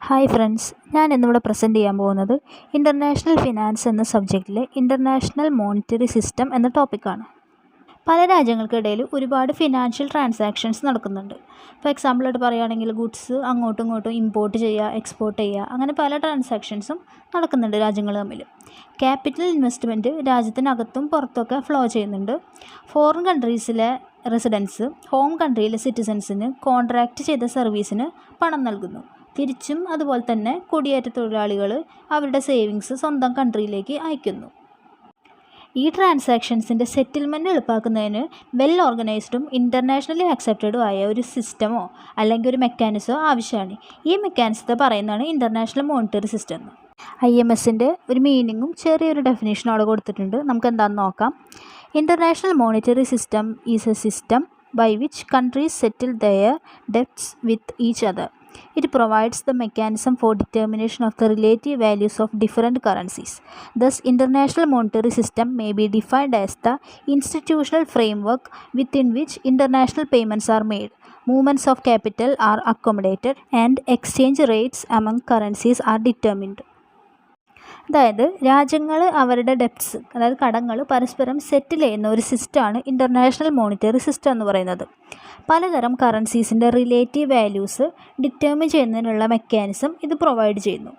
Hi friends, ഞാൻ ഇന്നിവിടെ present ചെയ്യാൻ പോകുന്നത് ഇൻ്റർനാഷണൽ ഫിനാൻസ് എന്ന സബ്ജക്റ്റിലെ ഇൻ്റർനാഷണൽ മോണിറ്ററി സിസ്റ്റം എന്ന ടോപ്പിക്കാണ്. പല രാജ്യങ്ങൾക്കിടയിൽ ഒരുപാട് ഫിനാൻഷ്യൽ ട്രാൻസാക്ഷൻസ് നടക്കുന്നുണ്ട്. ഫോർ എക്സാമ്പിളായിട്ട് പറയുകയാണെങ്കിൽ ഗുഡ്സ് അങ്ങോട്ടും ഇങ്ങോട്ടും ഇമ്പോർട്ട് ചെയ്യുക, എക്സ്പോർട്ട് ചെയ്യുക, അങ്ങനെ പല ട്രാൻസാക്ഷൻസും നടക്കുന്നുണ്ട് രാജ്യങ്ങൾ തമ്മിൽ. ക്യാപിറ്റൽ ഇൻവെസ്റ്റ്മെൻറ്റ് രാജ്യത്തിനകത്തും പുറത്തൊക്കെ ഫ്ലോ ചെയ്യുന്നുണ്ട്. ഫോറിൻ കൺട്രീസിലെ റെസിഡൻസ് ഹോം കൺട്രിയിലെ സിറ്റിസൻസിന് കോൺട്രാക്റ്റ് ചെയ്ത സർവീസിന് പണം നൽകുന്നു. തിരിച്ചും അതുപോലെ തന്നെ കുടിയേറ്റ തൊഴിലാളികൾ അവരുടെ സേവിങ്സ് സ്വന്തം കൺട്രിയിലേക്ക് അയക്കുന്നു. ഈ ട്രാൻസാക്ഷൻസിൻ്റെ സെറ്റിൽമെൻറ്റ് എളുപ്പമാക്കുന്നതിന് വെൽ ഓർഗനൈസ്ഡും ഇൻ്റർനാഷണലി അക്സെപ്റ്റഡും ആയ ഒരു സിസ്റ്റമോ അല്ലെങ്കിൽ ഒരു മെക്കാനിസമോ ആവശ്യമാണ്. ഈ മെക്കാനിസത്തെ പറയുന്നതാണ് ഇൻ്റർനാഷണൽ മോണിറ്ററി സിസ്റ്റം എന്ന്. IMSൻ്റെ ഒരു മീനിങ്ങും ചെറിയൊരു ഡെഫിനേഷനും അവിടെ കൊടുത്തിട്ടുണ്ട്. നമുക്ക് എന്താണെന്ന് നോക്കാം. International monetary system is A system by which countries settle their debts with each other. It provides the mechanism for determination of the relative values of different currencies. Thus, international monetary system may be defined as the institutional framework within which international payments are made, movements of capital are accommodated, and exchange rates among currencies are determined. അതായത് രാജ്യങ്ങൾ അവരുടെ debts, അതായത് കടങ്ങൾ പരസ്പരം സെറ്റിൽ ചെയ്യുന്ന ഒരു സിസ്റ്റമാണ് international monetary system എന്ന് പറയുന്നത്. പലതരം കറൻസീസിൻ്റെ റിലേറ്റീവ് വാല്യൂസ് ഡിറ്റർമിൻ ചെയ്യുന്നതിനുള്ള മെക്കാനിസം ഇത് പ്രൊവൈഡ് ചെയ്യുന്നു.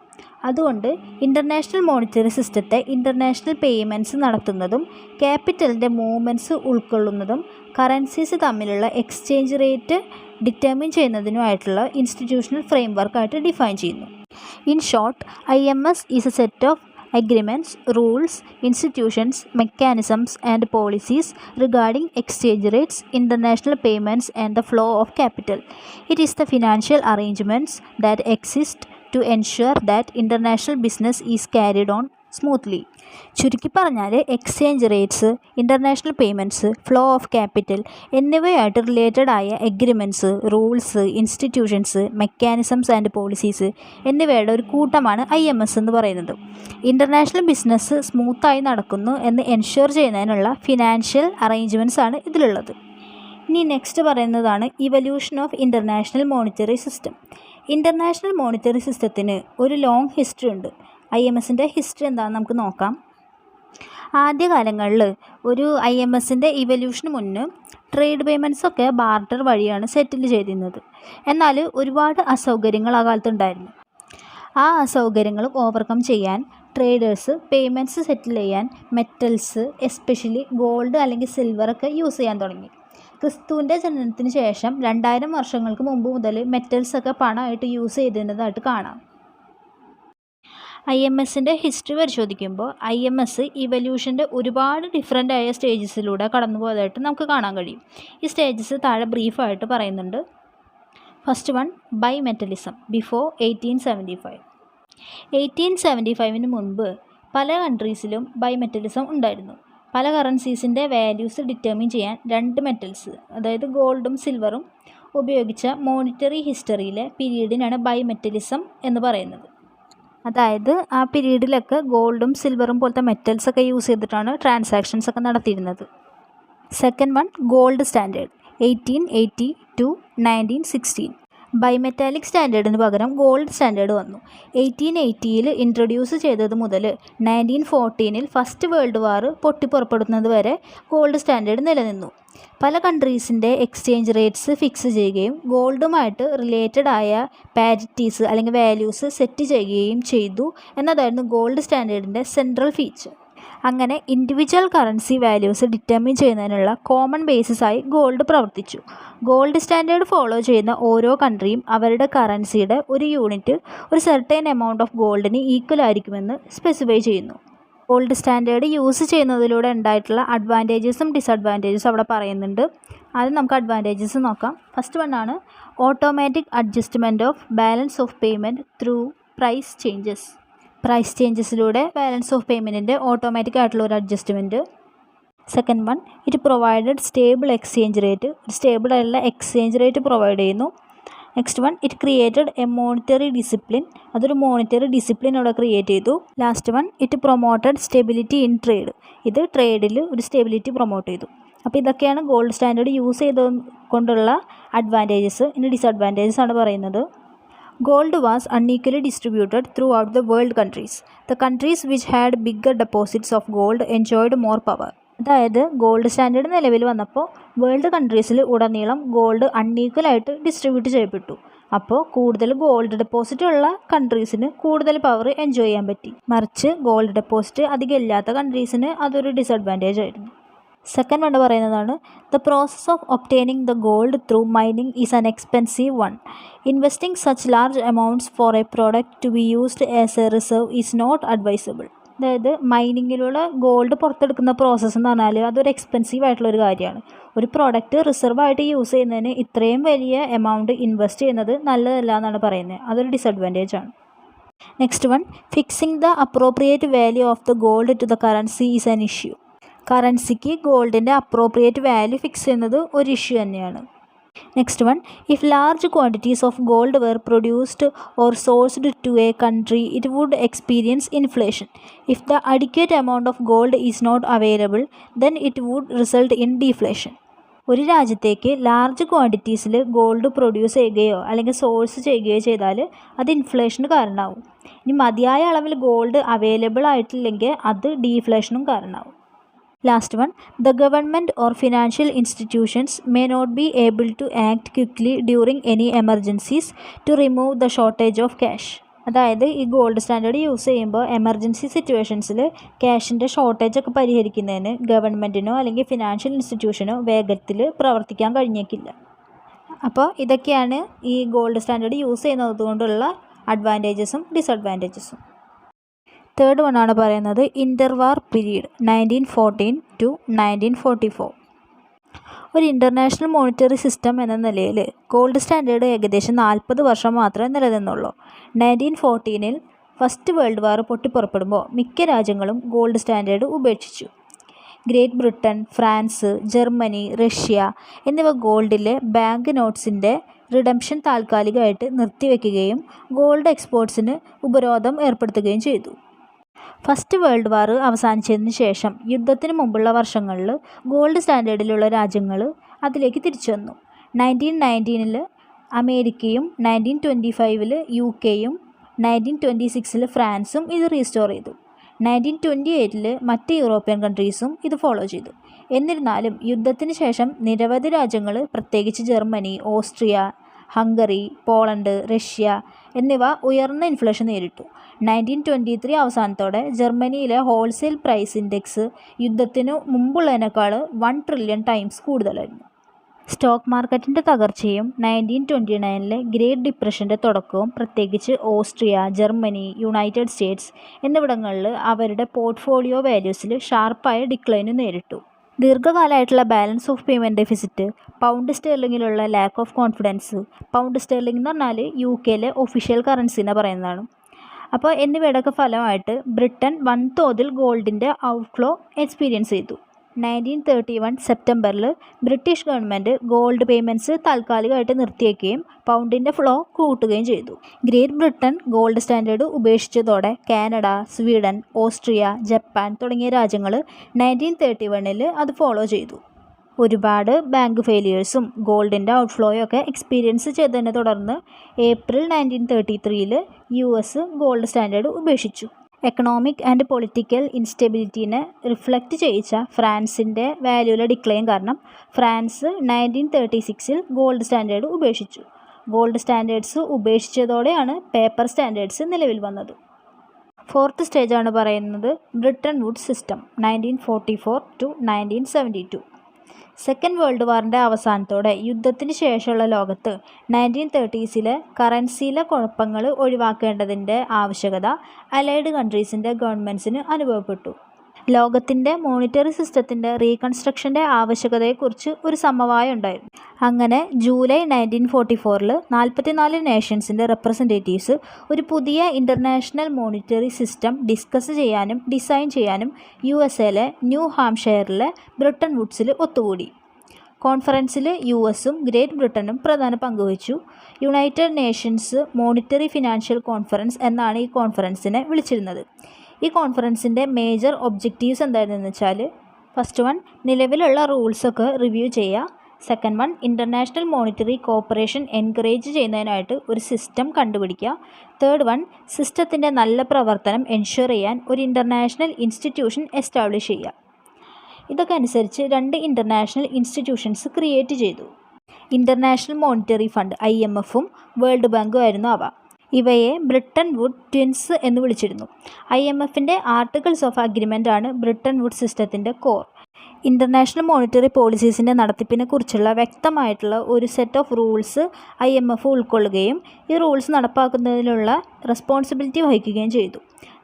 അതുകൊണ്ട് ഇൻ്റർനാഷണൽ മോണിറ്ററി സിസ്റ്റത്തെ ഇൻ്റർനാഷണൽ പേയ്മെൻറ്റ്സ് നടത്തുന്നതും ക്യാപിറ്റലിൻ്റെ മൂവ്മെൻറ്റ്സ് ഉൾക്കൊള്ളുന്നതും കറൻസീസ് തമ്മിലുള്ള എക്സ്ചേഞ്ച് റേറ്റ് ഡിറ്റർമിൻ ചെയ്യുന്നതിനുമായിട്ടുള്ള ഇൻസ്റ്റിറ്റ്യൂഷണൽ ഫ്രെയിംവർക്കായിട്ട് ഡിഫൈൻ ചെയ്യുന്നു. In short, IMS is a set of agreements, rules, institutions, mechanisms and policies regarding exchange rates, international payments and the flow of capital. It is the financial arrangements that exist to ensure that international business is carried on smoothly. ചുരുക്കി പറഞ്ഞാൽ exchange rates, international payments, flow of capital എന്നിവയായിട്ട് related ആയ agreements, rules, institutions, mechanisms and policies എന്നിവയുടെ ഒരു കൂട്ടമാണ് IMS എന്ന് പറയുന്നത്. International business സ്മൂത്തായി നടക്കുന്നു എന്ന് എൻഷുർ ചെയ്യുന്നതിനുള്ള ഫിനാൻഷ്യൽ അറേഞ്ച്മെൻറ്റ്സ് ആണ് ഇതിലുള്ളത്. ഇനി നെക്സ്റ്റ് പറയുന്നതാണ് evolution of international monetary system. International monetary സിസ്റ്റത്തിന് ഒരു ലോങ് ഹിസ്റ്ററി ഉണ്ട്. IMSൻ്റെ ഹിസ്റ്ററി എന്താണെന്ന് നമുക്ക് നോക്കാം. ആദ്യകാലങ്ങളിൽ ഒരു IMSൻ്റെ ഇവല്യൂഷന് മുന്നേ ട്രേഡ് പേയ്മെൻറ്റ്സൊക്കെ ബാർട്ടർ വഴിയാണ് സെറ്റിൽ ചെയ്തിരുന്നത്. എന്നാൽ ഒരുപാട് അസൗകര്യങ്ങൾ ആ കാലത്തുണ്ടായിരുന്നു. ആ അസൗകര്യങ്ങൾ ഓവർകം ചെയ്യാൻ ട്രേഡേഴ്സ് പേയ്മെൻറ്റ്സ് സെറ്റിൽ ചെയ്യാൻ മെറ്റൽസ്, എസ്പെഷ്യലി ഗോൾഡ് അല്ലെങ്കിൽ സിൽവറൊക്കെ യൂസ് ചെയ്യാൻ തുടങ്ങി. ക്രിസ്തുവിൻ്റെ ജനനത്തിന് ശേഷം 2000 വർഷങ്ങൾക്ക് മുമ്പ് മുതൽ മെറ്റൽസൊക്കെ പണമായിട്ട് യൂസ് ചെയ്തിരുന്നതായിട്ട് കാണാം. IMSൻ്റെ ഹിസ്റ്ററി പരിശോധിക്കുമ്പോൾ IMS ഇവല്യൂഷൻ്റെ ഒരുപാട് ഡിഫറെൻ്റ് ആയ സ്റ്റേജസിലൂടെ കടന്നു പോയതായിട്ട് നമുക്ക് കാണാൻ കഴിയും. ഈ സ്റ്റേജസ് താഴെ ബ്രീഫായിട്ട് പറയുന്നുണ്ട്. First one, bimetallism before 1875. 1875 മുൻപ് പല കൺട്രീസിലും ബൈ മെറ്റലിസം ഉണ്ടായിരുന്നു. പല കറൻസീസിൻ്റെ വാല്യൂസ് ഡിറ്റർമിൻ ചെയ്യാൻ രണ്ട് മെറ്റൽസ്, അതായത് ഗോൾഡും സിൽവറും ഉപയോഗിച്ച മോണിറ്ററി ഹിസ്റ്ററിയിലെ പീരീഡിനാണ് ബൈ മെറ്റലിസം എന്ന് പറയുന്നത്. അതായത് ആ പീരീഡിലൊക്കെ ഗോൾഡും സിൽവറും പോലത്തെ മെറ്റൽസൊക്കെ യൂസ് ചെയ്തിട്ടാണ് ട്രാൻസാക്ഷൻസ് ഒക്കെ നടത്തിയിരുന്നത്. Second one, gold standard 1880 to 1916. Bimetallic സ്റ്റാൻഡേർഡിന് പകരം ഗോൾഡ് സ്റ്റാൻഡേർഡ് വന്നു. 1880 ഇൻട്രൊഡ്യൂസ് ചെയ്തത് മുതൽ 1914 ഫസ്റ്റ് വേൾഡ് വാർ പൊട്ടിപ്പുറപ്പെടുന്നത് വരെ ഗോൾഡ് സ്റ്റാൻഡേർഡ് നിലനിന്നു. പല കൺട്രീസിൻ്റെ എക്സ്ചേഞ്ച് റേറ്റ്സ് ഫിക്സ് ചെയ്യുകയും ഗോൾഡുമായിട്ട് റിലേറ്റഡ് ആയ പാരിറ്റീസ് അല്ലെങ്കിൽ വാല്യൂസ് സെറ്റ് ചെയ്യുകയും ചെയ്തു എന്നതായിരുന്നു ഗോൾഡ് സ്റ്റാൻഡേർഡിൻ്റെ സെൻട്രൽ ഫീച്ചർ. അങ്ങനെ ഇൻഡിവിജ്വൽ കറൻസി വാല്യൂസ് ഡിറ്റർമിൻ ചെയ്യുന്നതിനുള്ള കോമൺ ബേസിസായി ഗോൾഡ് പ്രവർത്തിച്ചു. ഗോൾഡ് സ്റ്റാൻഡേർഡ് ഫോളോ ചെയ്യുന്ന ഓരോ കൺട്രിയും അവരുടെ കറൻസിയുടെ ഒരു യൂണിറ്റ് ഒരു സെർട്ടൈൻ എമൗണ്ട് ഓഫ് ഗോൾഡിന് ഈക്വൽ ആയിരിക്കുമെന്ന് സ്പെസിഫൈ ചെയ്യുന്നു. ഗോൾഡ് സ്റ്റാൻഡേർഡ് യൂസ് ചെയ്യുന്നതിലൂടെ ഉണ്ടായിട്ടുള്ള അഡ്വാൻറ്റേജസും ഡിസഡ്വാൻറ്റേജസും അവിടെ പറയുന്നുണ്ട്. ആദ്യം നമുക്ക് അഡ്വാൻറ്റേജസ് നോക്കാം. ഫസ്റ്റ് വൺ ആണ് automatic adjustment of balance of payment through price changes. Price ചേഞ്ചസിലൂടെ ബാലൻസ് ഓഫ് പേയ്മെൻറ്റിൻ്റെ ഓട്ടോമാറ്റിക് ആയിട്ടുള്ള ഒരു adjustment. Second one, it provided stable exchange rate. ഒരു സ്റ്റേബിൾ ആയിട്ടുള്ള എക്സ്ചേഞ്ച് റേറ്റ് പ്രൊവൈഡ് ചെയ്യുന്നു. Next one, it created a monetary discipline. അതൊരു monetary discipline അവിടെ create ചെയ്തു. Last one, it promoted stability in trade. ഇത് ട്രേഡിൽ ഒരു സ്റ്റെബിലിറ്റി പ്രൊമോട്ട് ചെയ്തു. അപ്പോൾ ഇതൊക്കെയാണ് ഗോൾഡ് സ്റ്റാൻഡേർഡ് യൂസ് ചെയ്തത് കൊണ്ടുള്ള അഡ്വാൻറ്റേജസ്. ഇനി ഡിസഡ്വാൻറ്റേജസ് ആണ് പറയുന്നത്. Gold was unequally distributed throughout the world countries. The countries which had bigger deposits of gold enjoyed more power. അതായത് ഗോൾഡ് സ്റ്റാൻഡേർഡ് നിലവിൽ വന്നപ്പോൾ വേൾഡ് കൺട്രീസിൽ ഉടനീളം ഗോൾഡ് അൺഈക്വലായിട്ട് ഡിസ്ട്രിബ്യൂട്ട് ചെയ്യപ്പെട്ടു. അപ്പോൾ കൂടുതൽ ഗോൾഡ് ഡെപ്പോസിറ്റ് ഉള്ള കൺട്രീസിന് കൂടുതൽ പവർ എൻജോയ് ചെയ്യാൻ പറ്റി. മറിച്ച് ഗോൾഡ് ഡെപ്പോസിറ്റ് അധികം ഇല്ലാത്ത കൺട്രീസിന് അതൊരു ഡിസഡ്വാൻറ്റേജ് ആയിരുന്നു. സെക്കൻഡ് വൺ പറയുന്നതാണ് the process of obtaining the gold through mining is an expensive one. Investing such large amounts for a product to be used as a reserve is not advisable. അതായത് മൈനിങ്ങിലുള്ള gold പുറത്തെടുക്കുന്ന process എന്ന് പറഞ്ഞാൽ അതൊരു expensive ആയിട്ടുള്ളൊരു കാര്യമാണ്. ഒരു product റിസർവായിട്ട് use ചെയ്യുന്നതിന് ഇത്രയും വലിയ എമൗണ്ട് ഇൻവെസ്റ്റ് ചെയ്യുന്നത് നല്ലതല്ല എന്നാണ് പറയുന്നത്. അതൊരു ഡിസഡ്വാൻറ്റേജ് ആണ്. Next one, fixing the appropriate value of the gold to the currency is an issue. കറൻസിക്ക് ഗോൾഡിൻ്റെ അപ്രോപ്രിയേറ്റ് വാല്യൂ ഫിക്സ് ചെയ്യുന്നത് ഒരു ഇഷ്യൂ തന്നെയാണ്. Next one, if large quantities of gold were produced or sourced to a country it would experience inflation. If the adequate amount of gold is not available then it would result in deflation. ഒരു രാജ്യത്തേക്ക് large ക്വാണ്ടിറ്റീസിൽ gold produce ചെയ്യുകയോ അല്ലെങ്കിൽ source ചെയ്യുകയോ ചെയ്താൽ അത് inflation കാരണമാവും. ഇനി മതിയായ അളവിൽ ഗോൾഡ് അവൈലബിൾ ആയിട്ടില്ലെങ്കിൽ അത് ഡീഫ്ലേഷനും കാരണമാവും. Last one, the government or financial institutions may not be able to act quickly during any emergencies to remove the shortage of cash. അതായത് ഈ ഗോൾഡ് സ്റ്റാൻഡേർഡ് യൂസ് ചെയ്യുമ്പോൾ എമർജൻസി സിറ്റുവേഷൻസിൽ ക്യാഷിൻ്റെ ഷോർട്ടേജ് ഒക്കെ പരിഹരിക്കുന്നതിന് ഗവൺമെൻറ്റിനോ അല്ലെങ്കിൽ ഫിനാൻഷ്യൽ ഇൻസ്റ്റിറ്റ്യൂഷനോ വേഗത്തിൽ പ്രവർത്തിക്കാൻ കഴിഞ്ഞേക്കില്ല. അപ്പോൾ ഇതൊക്കെയാണ് ഈ ഗോൾഡ് സ്റ്റാൻഡേർഡ് യൂസ് ചെയ്യുന്നത് കൊണ്ടുള്ള അഡ്വാൻറ്റേജസും ഡിസഡ്വാൻറ്റേജസും. തേർഡ് വൺ ആണ് പറയുന്നത് ഇൻ്റർവാർ പീരീഡ് 1914 to 1944. ഒരു ഇൻ്റർനാഷണൽ മോണിറ്ററി സിസ്റ്റം എന്ന നിലയിൽ ഗോൾഡ് സ്റ്റാൻഡേർഡ് ഏകദേശം 40 വർഷം മാത്രമേ നിലനിന്നുള്ളൂ. 1914 ഫസ്റ്റ് വേൾഡ് വാർ പൊട്ടിപ്പുറപ്പെടുമ്പോൾ മിക്ക രാജ്യങ്ങളും ഗോൾഡ് സ്റ്റാൻഡേർഡ് ഉപേക്ഷിച്ചു. Great Britain, France, Germany, Russia എന്നിവ ഗോൾഡിലെ ബാങ്ക് നോട്ട്സിൻ്റെ റിഡംഷൻ താൽക്കാലികമായിട്ട് നിർത്തിവെക്കുകയും ഗോൾഡ് എക്സ്പോർട്സിന് ഉപരോധം ഏർപ്പെടുത്തുകയും ചെയ്തു. ഫസ്റ്റ് വേൾഡ് വാർ അവസാനിച്ചതിന് ശേഷം യുദ്ധത്തിന് മുമ്പുള്ള വർഷങ്ങളിൽ ഗോൾഡ് സ്റ്റാൻഡേർഡിലുള്ള രാജ്യങ്ങൾ അതിലേക്ക് തിരിച്ചു വന്നു. 1919 അമേരിക്കയും 1925 UK-യും 1926 ഫ്രാൻസും ഇത് റീസ്റ്റോർ ചെയ്തു. 1928 മറ്റ് യൂറോപ്യൻ കൺട്രീസും ഇത് ഫോളോ ചെയ്തു. എന്നിരുന്നാലും യുദ്ധത്തിന് ശേഷം നിരവധി രാജ്യങ്ങൾ, പ്രത്യേകിച്ച് Germany, Austria, Hungary, Poland, Russia എന്നിവ ഉയർന്ന ഇൻഫ്ലേഷൻ നേരിട്ടു. 1923 അവസാനത്തോടെ ജർമ്മനിയിലെ ഹോൾസെയിൽ പ്രൈസ് ഇൻഡെക്സ് യുദ്ധത്തിനു മുമ്പുള്ളതിനേക്കാൾ 1 ട്രില്യൺ ടൈംസ് കൂടുതലായിരുന്നു. സ്റ്റോക്ക് മാർക്കറ്റിൻ്റെ തകർച്ചയും 1929 ഗ്രേറ്റ് ഡിപ്രഷൻ്റെ തുടക്കവും പ്രത്യേകിച്ച് ഓസ്ട്രിയ, ജർമ്മനി, യുണൈറ്റഡ് സ്റ്റേറ്റ്സ് എന്നിവിടങ്ങളിൽ അവരുടെ പോർട്ട്ഫോളിയോ വാല്യൂസിൽ ഷാർപ്പായ ഡിക്ലൈന് നേരിട്ടു. ദീർഘകാലമായിട്ടുള്ള balance of payment deficit, pound സ്റ്റെർലിങ്ങിലുള്ള lack of confidence, pound sterling എന്ന് പറഞ്ഞാൽ UK-ലെ ഒഫീഷ്യൽ കറൻസിനെ പറയുന്നതാണ്. അപ്പോൾ എന്നിവയുടെയൊക്കെ ഫലമായിട്ട് ബ്രിട്ടൻ വൻതോതിൽ ഗോൾഡിൻ്റെ ഔട്ട്ഫ്ലോ എക്സ്പീരിയൻസ് ചെയ്തു. 1931 സെപ്റ്റംബറിൽ ബ്രിട്ടീഷ് ഗവൺമെൻറ് ഗോൾഡ് പേയ്മെൻറ്റ്സ് താൽക്കാലികമായിട്ട് നിർത്തിവെക്കുകയും പൗണ്ടിൻ്റെ ഫ്ലോ കൂട്ടുകയും ചെയ്തു. ഗ്രേറ്റ് ബ്രിട്ടൻ ഗോൾഡ് സ്റ്റാൻഡേർഡ് ഉപേക്ഷിച്ചതോടെ കാനഡ, സ്വീഡൻ, ഓസ്ട്രിയ, ജപ്പാൻ തുടങ്ങിയ രാജ്യങ്ങൾ 1931 അത് ഫോളോ ചെയ്തു. ഒരുപാട് ബാങ്ക് ഫെയിലിയേഴ്സും ഗോൾഡിൻ്റെ ഔട്ട്ഫ്ലോയൊക്കെ എക്സ്പീരിയൻസ് ചെയ്തതിനെ തുടർന്ന് ഏപ്രിൽ 1933 US ഗോൾഡ് സ്റ്റാൻഡേർഡ് ഉപേക്ഷിച്ചു. എക്കണോമിക് ആൻഡ് പൊളിറ്റിക്കൽ ഇൻസ്റ്റെബിലിറ്റീനെ റിഫ്ലക്റ്റ് ചെയ്യിച്ച ഫ്രാൻസിൻ്റെ വാല്യൂലെ ഡിക്ലൈൻ കാരണം ഫ്രാൻസ് 1936 ഗോൾഡ് സ്റ്റാൻഡേർഡ് ഉപേക്ഷിച്ചു. ഗോൾഡ് സ്റ്റാൻഡേർഡ്സ് ഉപേക്ഷിച്ചതോടെയാണ് പേപ്പർ സ്റ്റാൻഡേർഡ്സ് നിലവിൽ വന്നത്. ഫോർത്ത് സ്റ്റേജാണ് പറയുന്നത് Bretton Woods system 1944 to 1972. Second world വാറിൻ്റെ അവസാനത്തോടെ യുദ്ധത്തിന് ശേഷമുള്ള ലോകത്ത് 1930s കറൻസിയിലെ കുഴപ്പങ്ങൾ ഒഴിവാക്കേണ്ടതിൻ്റെ ആവശ്യകത അലൈഡ് കൺട്രീസിൻ്റെ ഗവൺമെൻറ്റ്സിന് അനുഭവപ്പെട്ടു. ലോകത്തിൻ്റെ മോണിറ്ററി സിസ്റ്റത്തിൻ്റെ റീകൺസ്ട്രക്ഷൻ്റെ ആവശ്യകതയെക്കുറിച്ച് ഒരു സമവായം ഉണ്ടായിരുന്നു. അങ്ങനെ ജൂലൈ 1944 44 നേഷൻസിൻ്റെ റെപ്രസെൻറ്റേറ്റീവ്സ് ഒരു പുതിയ ഇൻ്റർനാഷണൽ മോണിറ്ററി സിസ്റ്റം ഡിസ്കസ് ചെയ്യാനും ഡിസൈൻ ചെയ്യാനും USA-ലെ ന്യൂ ഹാംഷെയറിലെ ബ്രിട്ടൻ വുഡ്സിൽ ഒത്തുകൂടി. കോൺഫറൻസിൽ US-ഉം ഗ്രേറ്റ് ബ്രിട്ടനും പ്രധാന പങ്കുവച്ചു. United Nations monetary financial conference എന്നാണ് ഈ കോൺഫറൻസിനെ വിളിച്ചിരുന്നത്. ഈ കോൺഫറൻസിൻ്റെ മേജർ ഒബ്ജക്റ്റീവ്സ് എന്തായിരുന്നെന്ന് വെച്ചാൽ, ഫസ്റ്റ് വൺ, നിലവിലുള്ള റൂൾസൊക്കെ റിവ്യൂ ചെയ്യുക. Second one, international monetary cooperation encourage ചെയ്യുന്നതിനായിട്ട് ഒരു സിസ്റ്റം കണ്ടുപിടിക്കുക. തേർഡ് വൺ, സിസ്റ്റത്തിൻ്റെ നല്ല പ്രവർത്തനം എൻഷുർ ചെയ്യാൻ ഒരു ഇൻ്റർനാഷണൽ ഇൻസ്റ്റിറ്റ്യൂഷൻ എസ്റ്റാബ്ലിഷ് ചെയ്യുക. ഇതൊക്കെ അനുസരിച്ച് 2 ഇൻ്റർനാഷണൽ ഇൻസ്റ്റിറ്റ്യൂഷൻസ് ക്രിയേറ്റ് ചെയ്തു. ഇൻ്റർനാഷണൽ മോണിറ്ററി ഫണ്ട് IMFഉം വേൾഡ് ബാങ്കും ആയിരുന്നു അവ. ഇവയെ ബ്രിട്ടൻ വുഡ് ട്വിൻസ് എന്ന് വിളിച്ചിരുന്നു. IMFൻ്റെ ആർട്ടിക്കിൾസ് ഓഫ് അഗ്രിമെൻ്റ് ആണ് ബ്രിട്ടൻ വുഡ് സിസ്റ്റത്തിൻ്റെ കോർ. ഇൻ്റർനാഷണൽ മോണിറ്ററി പോളിസീസിൻ്റെ നടത്തിപ്പിനെക്കുറിച്ചുള്ള വ്യക്തമായിട്ടുള്ള ഒരു സെറ്റ് ഓഫ് റൂൾസ് IMF ഉൾക്കൊള്ളുകയും ഈ റൂൾസ് നടപ്പാക്കുന്നതിനുള്ള റെസ്പോൺസിബിലിറ്റി വഹിക്കുകയും ചെയ്തു.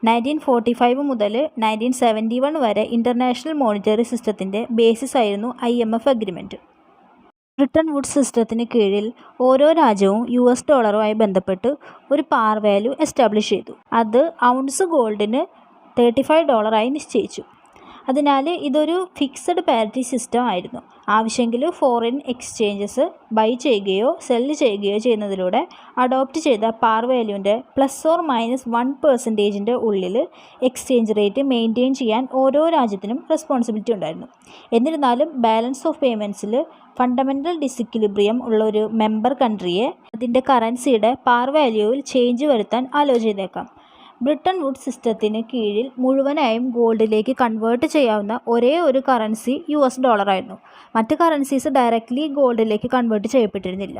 1945 മുതൽ 1971 വരെ ഇൻ്റർനാഷണൽ മോണിറ്ററി സിസ്റ്റത്തിൻ്റെ ബേസിസ് ആയിരുന്നു IMF അഗ്രിമെൻറ്റ്. ബ്രിട്ടൻ വുഡ്സ് സിസ്റ്റത്തിന് കീഴിൽ ഓരോ രാജ്യവും US ഡോളറുമായി ബന്ധപ്പെട്ട് ഒരു പാർ വാല്യൂ എസ്റ്റാബ്ലിഷ് ചെയ്തു. അത് ഔൺസ് ഗോൾഡിന് $35 നിശ്ചയിച്ചു. അതിനാൽ ഇതൊരു ഫിക്സഡ് പാരിറ്റി സിസ്റ്റം ആയിരുന്നു. ആവശ്യമെങ്കിൽ ഫോറിൻ എക്സ്ചേഞ്ചസ് ബൈ ചെയ്യുകയോ സെല്ല് ചെയ്യുകയോ ചെയ്യുന്നതിലൂടെ അഡോപ്റ്റ് ചെയ്ത പാർ വാല്യൂവിൻ്റെ ±1% ഉള്ളിൽ എക്സ്ചേഞ്ച് റേറ്റ് മെയിൻറ്റെയിൻ ചെയ്യാൻ ഓരോ രാജ്യത്തിനും റെസ്പോൺസിബിലിറ്റി ഉണ്ടായിരുന്നു. എന്നിരുന്നാലും ബാലൻസ് ഓഫ് പേയ്മെൻറ്റ്സിൽ ഫണ്ടമെൻ്റൽ ഡിസിക്വിലിബ്രിയം ഉള്ള ഒരു മെമ്പർ കൺട്രിയെ അതിൻ്റെ കറൻസിയുടെ പാർ വാല്യൂവിൽ ചേഞ്ച് വരുത്താൻ അലോ ചെയ്തേക്കാം. ബ്രിട്ടൻ വുഡ് സിസ്റ്റത്തിന് കീഴിൽ മുഴുവനായും ഗോൾഡിലേക്ക് കൺവേർട്ട് ചെയ്യാവുന്ന ഒരേ ഒരു കറൻസി US ഡോളറായിരുന്നു. മറ്റ് കറൻസീസ് ഡയറക്റ്റ്ലി ഗോൾഡിലേക്ക് കൺവേർട്ട് ചെയ്യപ്പെട്ടിരുന്നില്ല.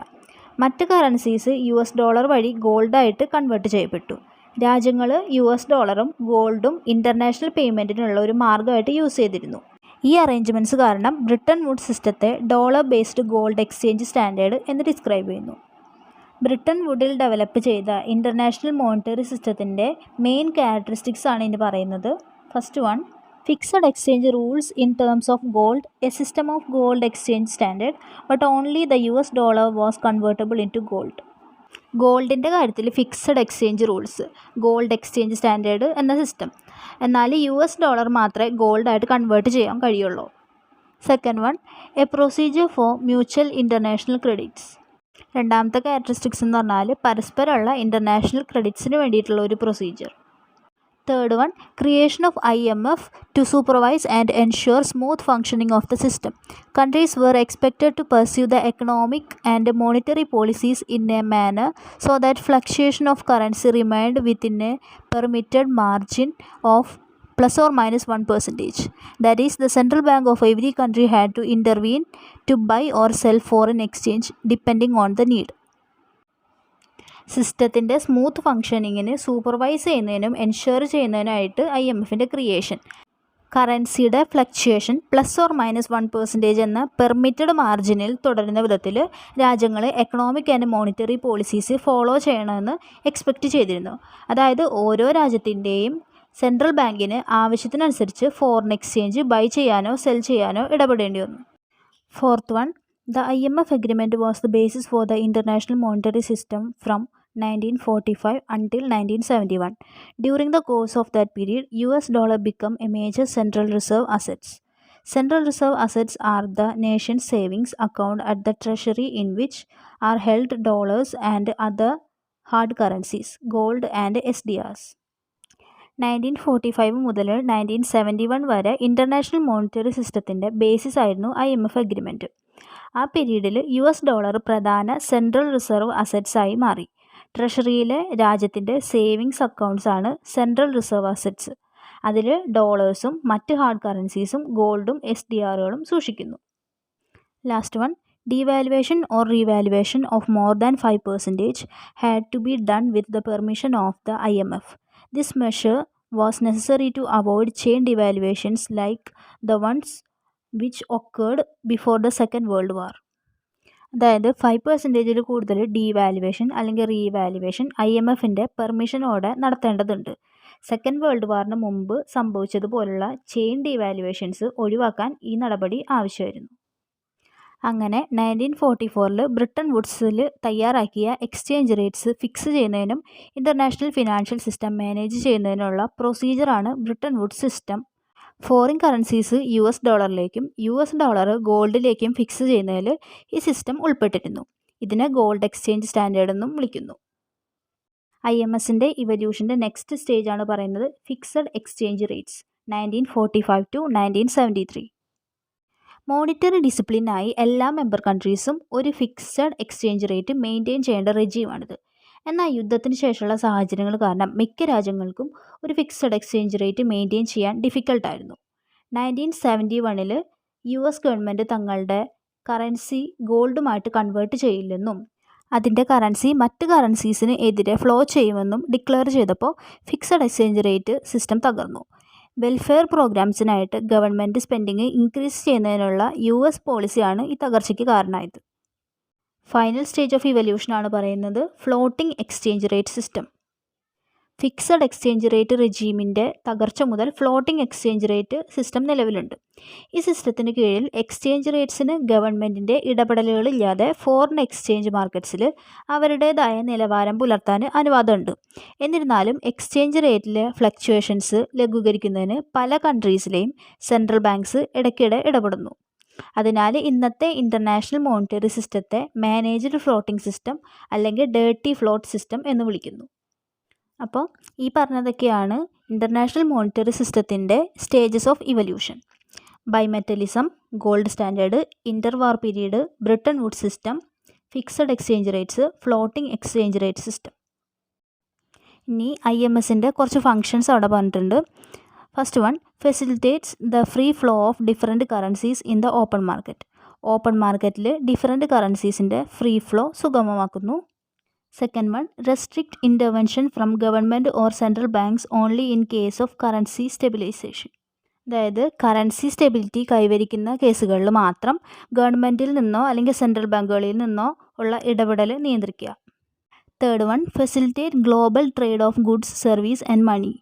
മറ്റ് കറൻസീസ് US ഡോളർ വഴി ഗോൾഡായിട്ട് കൺവേർട്ട് ചെയ്യപ്പെട്ടു. രാജ്യങ്ങൾ US ഡോളറും ഗോൾഡും ഇൻ്റർനാഷണൽ പേയ്മെൻറ്റിനുള്ള ഒരു മാർഗ്ഗമായിട്ട് യൂസ് ചെയ്തിരുന്നു. ഈ അറേഞ്ച്മെൻറ്റ്സ് കാരണം ബ്രിട്ടൻ വുഡ് സിസ്റ്റത്തെ dollar based gold exchange standard എന്ന് ഡിസ്ക്രൈബ് ചെയ്യുന്നു. ബ്രിട്ടൻ വുഡിൽ ഡെവലപ്പ് ചെയ്ത ഇൻ്റർനാഷണൽ മോണിറ്ററി സിസ്റ്റത്തിൻ്റെ മെയിൻ ക്യാരക്ടറിസ്റ്റിക്സ് ആണ് ഇനി പറയുന്നത്. First one, fixed exchange rules in terms of gold, a system of gold exchange standard but only the US dollar was convertible into gold. ഗോൾഡിൻ്റെ കാര്യത്തിൽ fixed exchange rules, gold exchange standard എന്ന system. എന്നാൽ US dollar മാത്രമേ ഗോൾഡായിട്ട് convert ചെയ്യാൻ കഴിയുള്ളൂ. Second one, a procedure for mutual international credits. രണ്ടാമത്തെ characteristics എന്ന് പറഞ്ഞാൽ പരസ്പരമുള്ള ഇൻ്റർനാഷണൽ ക്രെഡിറ്റ്സിന് വേണ്ടിയിട്ടുള്ള ഒരു procedure. Third one, creation of IMF to supervise and ensure smooth functioning of the system. Countries were expected to pursue the economic and monetary policies in a manner so that fluctuation of currency remained within a permitted margin of ±1%. That is, the central bank of every country had to intervene to buy or sell foreign exchange depending on the need. സിസ്റ്റത്തിൻ്റെ smooth ഫങ്ഷനിങ്ങിന് supervise ചെയ്യുന്നതിനും ensure ചെയ്യുന്നതിനായിട്ട് IMFൻ്റെ creation, കറൻസിയുടെ fluctuation ±1% എന്ന permitted മാർജിനിൽ തുടരുന്ന വിധത്തിൽ രാജ്യങ്ങൾ economic and monetary policies follow ചെയ്യണമെന്ന് expect ചെയ്തിരുന്നു. അതായത് ഓരോ രാജ്യത്തിൻ്റെയും സെൻട്രൽ ബാങ്കിന് ആവശ്യത്തിനനുസരിച്ച് ഫോറിൻ എക്സ്ചേഞ്ച് ബൈ ചെയ്യാനോ സെൽ ചെയ്യാനോ ഇടപെടേണ്ടി വന്നു. Fourth one, the IMF agreement was the basis for the international monetary system from 1945 until 1971. During the course of that period, US dollar became a major central reserve assets. Central reserve assets are the nation's savings account at the treasury in which are held dollars and other hard currencies, gold and SDRs. 1945 മുതൽ 1971 വരെ international monetary സിസ്റ്റത്തിൻ്റെ basis ആയിരുന്നു IMF agreement. ആ പീരീഡിൽ US dollar പ്രധാന central reserve അസറ്റ്സായി മാറി. ട്രഷറിയിലെ രാജ്യത്തിൻ്റെ savings accounts ആണ് സെൻട്രൽ റിസർവ് അസറ്റ്സ്. അതിൽ ഡോളേഴ്സും മറ്റ് ഹാർഡ് കറൻസീസും ഗോൾഡും SDRകളും സൂക്ഷിക്കുന്നു. Last one, devaluation or revaluation of more than 5% had to be done with the permission of the IMF. This measure was necessary to avoid chain devaluations like the ones which occurred before the Second World War. അതായത് 5%ൽ കൂടുതൽ devaluation അല്ലെങ്കിൽ revaluation IMFൻ്റെ പെർമിഷനോടെ നടത്തേണ്ടതുണ്ട്. Second world വാറിന് മുമ്പ് സംഭവിച്ചതുപോലുള്ള chain ഡീവാലുവേഷൻസ് ഒഴിവാക്കാൻ ഈ നടപടി ആവശ്യമായിരുന്നു. അങ്ങനെ 1944 ബ്രിട്ടൻ വുഡ്സിൽ തയ്യാറാക്കിയ എക്സ്ചേഞ്ച് റേറ്റ്സ് ഫിക്സ് ചെയ്യുന്നതിനും ഇൻ്റർനാഷണൽ ഫിനാൻഷ്യൽ സിസ്റ്റം മാനേജ് ചെയ്യുന്നതിനുള്ള പ്രൊസീജിയറാണ് Bretton Woods system. Foreign currencies US ഡോളറിലേക്കും US ഡോളർ ഗോൾഡിലേക്കും ഫിക്സ് ചെയ്യുന്നതിൽ ഈ സിസ്റ്റം ഉൾപ്പെട്ടിരുന്നു. ഇതിനെ ഗോൾഡ് എക്സ്ചേഞ്ച് സ്റ്റാൻഡേർഡ് എന്നും വിളിക്കുന്നു. IMFൻ്റെ ഇവല്യൂഷൻ്റെ നെക്സ്റ്റ് സ്റ്റേജ് ആണ് പറയുന്നത് fixed exchange rates 1945 to 1973. Monetary ഡിസിപ്ലിനായി എല്ലാ മെമ്പർ കൺട്രീസും ഒരു ഫിക്സഡ് എക്സ്ചേഞ്ച് റേറ്റ് മെയിൻറ്റെയിൻ ചെയ്യേണ്ട റെജീമാണിത്. എന്നാൽ യുദ്ധത്തിന് ശേഷമുള്ള സാഹചര്യങ്ങൾ കാരണം മിക്ക രാജ്യങ്ങൾക്കും ഒരു ഫിക്സഡ് എക്സ്ചേഞ്ച് റേറ്റ് മെയിൻറ്റെയിൻ ചെയ്യാൻ ഡിഫിക്കൽട്ടായിരുന്നു. 1971 US ഗവൺമെൻറ് തങ്ങളുടെ കറൻസി ഗോൾഡുമായിട്ട് കൺവേർട്ട് ചെയ്യില്ലെന്നും അതിൻ്റെ കറൻസി മറ്റ് കറൻസീസിന് എതിരെ ഫ്ലോ ചെയ്യുമെന്നും ഡിക്ലെയർ ചെയ്തപ്പോൾ ഫിക്സഡ് എക്സ്ചേഞ്ച് റേറ്റ് സിസ്റ്റം തകർന്നു. വെൽഫെയർ പ്രോഗ്രാംസിനായിട്ട് ഗവൺമെൻറ് സ്പെൻഡിങ് ഇൻക്രീസ് ചെയ്യുന്നതിനുള്ള US പോളിസിയാണ് ഈ തകർച്ചയ്ക്ക് കാരണമായത്. ഫൈനൽ സ്റ്റേജ് ഓഫ് ഇവല്യൂഷനാണ് പറയുന്നത് floating exchange rate system. Fixed exchange rate റെജീമിൻ്റെ തകർച്ച മുതൽ ഫ്ലോട്ടിംഗ് എക്സ്ചേഞ്ച് റേറ്റ് സിസ്റ്റം നിലവിലുണ്ട്. ഈ സിസ്റ്റത്തിന് കീഴിൽ എക്സ്ചേഞ്ച് റേറ്റ്സിന് ഗവൺമെൻറ്റിൻ്റെ ഇടപെടലുകളില്ലാതെ ഫോറിൻ എക്സ്ചേഞ്ച് മാർക്കറ്റ്സിൽ അവരുടേതായ നിലവാരം പുലർത്താൻ അനുവാദമുണ്ട്. എന്നിരുന്നാലും എക്സ്ചേഞ്ച് റേറ്റിലെ ഫ്ലക്ച്വേഷൻസ് ലഘൂകരിക്കുന്നതിന് പല കൺട്രീസിലെയും സെൻട്രൽ ബാങ്ക്സ് ഇടയ്ക്കിടെ ഇടപെടുന്നു. അതിനാൽ ഇന്നത്തെ ഇൻ്റർനാഷണൽ മോണിറ്ററി സിസ്റ്റത്തെ മാനേജ്ഡ് ഫ്ലോട്ടിംഗ് സിസ്റ്റം അല്ലെങ്കിൽ ഡേർട്ടി ഫ്ലോട്ട് സിസ്റ്റം എന്ന് വിളിക്കുന്നു. അപ്പോൾ ഈ പറഞ്ഞതൊക്കെയാണ് ഇൻ്റർനാഷണൽ മോണിറ്ററി സിസ്റ്റത്തിൻ്റെ stages of evolution. Bimetallism, gold standard, interwar period, Bretton Wood system, fixed exchange rates, floating exchange rate system. ഇനി IMSൻ്റെ കുറച്ച് ഫങ്ഷൻസ് അവിടെ പറഞ്ഞിട്ടുണ്ട്. First one, facilitates the free flow of different currencies in the open market. Open മാർക്കറ്റിൽ different കറൻസീസിൻ്റെ free flow സുഗമമാക്കുന്നു. Second one, restrict intervention from government or central banks only in case of currency stabilization. അതായത് currency stability കൈവരിക്കുന്ന കേസുകളിൽ മാത്രം ഗവൺമെൻറ്റിൽ നിന്നോ അല്ലെങ്കിൽ സെൻട്രൽ ബാങ്കുകളിൽ നിന്നോ ഉള്ള ഇടപെടൽ നിയന്ത്രിക്കുക. Third one, facilitate global trade of goods, service and money.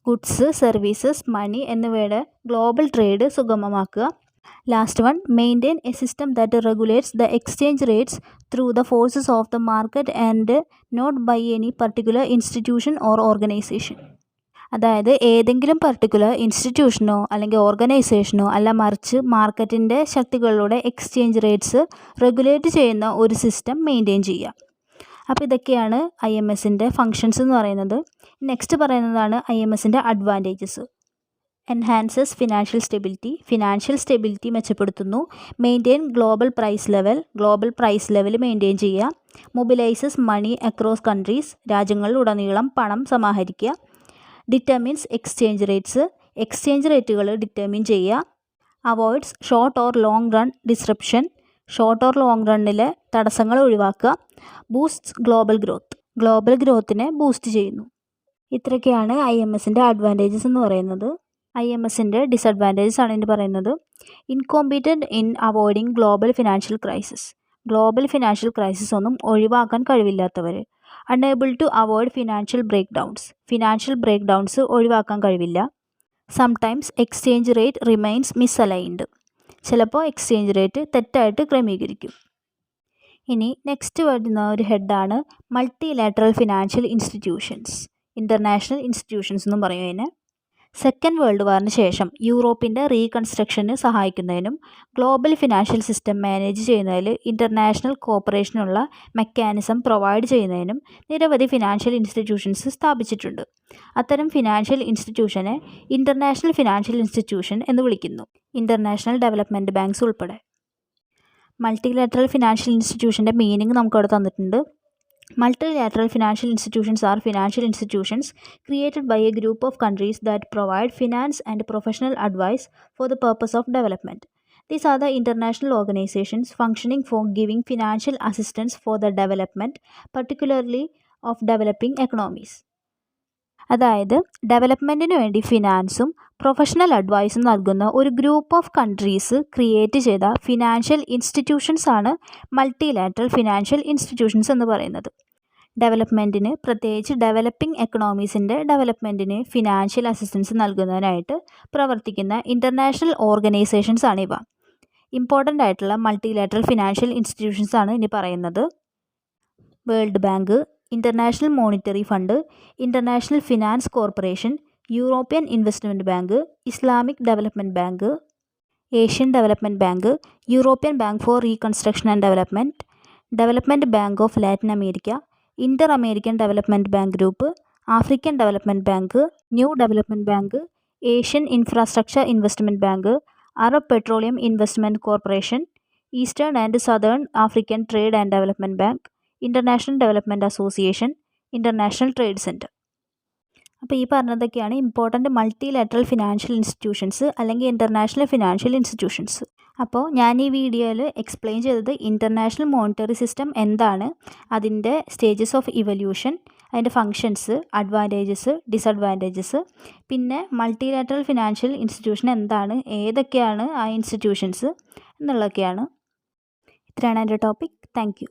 Goods, services, money എന്നിവയുടെ ഗ്ലോബൽ ട്രേഡ് സുഗമമാക്കുക. Last one, maintain a system that regulates the exchange rates through the forces of the market and not by any particular institution or organization. അതായത് ഏതെങ്കിലും particular ഇൻസ്റ്റിറ്റ്യൂഷനോ അല്ലെങ്കിൽ ഓർഗനൈസേഷനോ അല്ല, മറിച്ച് മാർക്കറ്റിൻ്റെ ശക്തികളിലൂടെ exchange rates regulate ചെയ്യുന്ന ഒരു സിസ്റ്റം മെയിൻറ്റെയിൻ ചെയ്യുക. അപ്പോൾ ഇതൊക്കെയാണ് IMSൻ്റെ ഫങ്ഷൻസ് എന്ന് പറയുന്നത്. നെക്സ്റ്റ് പറയുന്നതാണ് IMSൻ്റെ advantages. Enhances financial stability. Financial stability മെച്ചപ്പെടുത്തുന്നു. Maintain global price level. Global price level maintain ചെയ്യുക. Mobilises money across countries. രാജ്യങ്ങളിലുടനീളം പണം സമാഹരിക്കുക. Determines exchange rates. എക്സ്ചേഞ്ച് റേറ്റുകൾ ഡിറ്റർമിൻ ചെയ്യുക. Avoids short or long run disruption. Short or long റണ്ണിലെ തടസ്സങ്ങൾ ഒഴിവാക്കുക. Boosts global growth. ഗ്ലോബൽ ഗ്രോത്തിനെ ബൂസ്റ്റ് ചെയ്യുന്നു. ഇത്രയൊക്കെയാണ് IMSൻ്റെ അഡ്വാൻറ്റേജസ് എന്ന് പറയുന്നത്. IMSൻ്റെ ഡിസഡ്വാൻറ്റേജസ് ആണ് ഇനി പറയുന്നത്. Incompetent in avoiding global financial crisis. Global financial crisis ഒന്നും ഒഴിവാക്കാൻ കഴിവില്ലാത്തവർ. Unable to avoid financial breakdowns. Financial breakdowns ഒഴിവാക്കാൻ കഴിവില്ല. Sometimes exchange rate remains misaligned. ചിലപ്പോൾ എക്സ്ചേഞ്ച് റേറ്റ് തെറ്റായിട്ട് ക്രമീകരിക്കും. ഇനി നെക്സ്റ്റ് വരുന്ന ഒരു ഹെഡാണ് multilateral financial institutions. International institutions എന്നും പറയും അതിനെ. സെക്കൻഡ് വേൾഡ് വാറിന് ശേഷം യൂറോപ്പിൻ്റെ റീകൺസ്ട്രക്ഷന് സഹായിക്കുന്നതിനും ഗ്ലോബൽ ഫിനാൻഷ്യൽ സിസ്റ്റം മാനേജ് ചെയ്യുന്നതിൽ ഇൻ്റർനാഷണൽ കോപ്പറേഷനുള്ള മെക്കാനിസം പ്രൊവൈഡ് ചെയ്യുന്നതിനും നിരവധി ഫിനാൻഷ്യൽ ഇൻസ്റ്റിറ്റ്യൂഷൻസ് സ്ഥാപിച്ചിട്ടുണ്ട്. അത്തരം ഫിനാൻഷ്യൽ ഇൻസ്റ്റിറ്റ്യൂഷനെ ഇൻ്റർനാഷണൽ ഫിനാൻഷ്യൽ ഇൻസ്റ്റിറ്റ്യൂഷൻ എന്ന് വിളിക്കുന്നു, ഇൻ്റർനാഷണൽ ഡെവലപ്മെൻറ്റ് ബാങ്ക്സ് ഉൾപ്പെടെ. മൾട്ടിലാറ്ററൽ ഫിനാൻഷ്യൽ ഇൻസ്റ്റിറ്റ്യൂഷൻ്റെ മീനിങ് നമുക്കവിടെ തന്നിട്ടുണ്ട്. Multilateral financial institutions are financial institutions created by a group of countries that provide finance and professional advice for the purpose of development. These are the international organizations functioning for giving financial assistance for the development, particularly of developing economies. അതായത് ഡെവലപ്മെൻറ്റിന് വേണ്ടി ഫിനാൻസും professional അഡ്വൈസും നൽകുന്ന ഒരു group of countries create ചെയ്ത financial institutions ആണ് multilateral financial institutions എന്ന് പറയുന്നത്. ഡെവലപ്മെൻറ്റിന്, പ്രത്യേകിച്ച് developing എക്കണോമീസിൻ്റെ ഡെവലപ്മെൻറ്റിന് financial assistance നൽകുന്നതിനായിട്ട് പ്രവർത്തിക്കുന്ന ഇൻ്റർനാഷണൽ ഓർഗനൈസേഷൻസ് ആണ് ഇവ. ഇമ്പോർട്ടൻ്റ് ആയിട്ടുള്ള മൾട്ടിലാറ്ററൽ ഫിനാൻഷ്യൽ ഇൻസ്റ്റിറ്റ്യൂഷൻസ് ആണ് ഇനി പറയുന്നത്. World Bank, International Monetary Fund, International Finance Corporation, European Investment Bank, Islamic Development Bank, Asian Development Bank, European Bank for Reconstruction and Development, Development Bank of Latin America, Inter American Development Bank Group, African Development Bank, New Development Bank, Asian Infrastructure Investment Bank, Arab Petroleum Investment Corporation, Eastern and Southern African Trade and Development Bank, International Development Association, International Trade Centre. അപ്പോൾ ഈ പറഞ്ഞതൊക്കെയാണ് important multilateral financial institutions അല്ലെങ്കിൽ international financial institutions. അപ്പോൾ ഞാൻ ഈ വീഡിയോയിൽ explain ചെയ്തത് international monetary system എന്താണ്, അതിൻ്റെ സ്റ്റേജസ് ഓഫ് ഇവല്യൂഷൻ, അതിൻ്റെ ഫങ്ഷൻസ്, അഡ്വാൻറ്റേജസ്, ഡിസഡ്വാൻറ്റേജസ്, പിന്നെ മൾട്ടിലാറ്ററൽ ഫിനാൻഷ്യൽ ഇൻസ്റ്റിറ്റ്യൂഷൻ എന്താണ്, ഏതൊക്കെയാണ് ആ ഇൻസ്റ്റിറ്റ്യൂഷൻസ് എന്നുള്ളതൊക്കെയാണ്. ഇത്രയാണ് എൻ്റെ ടോപ്പിക്. Thank you.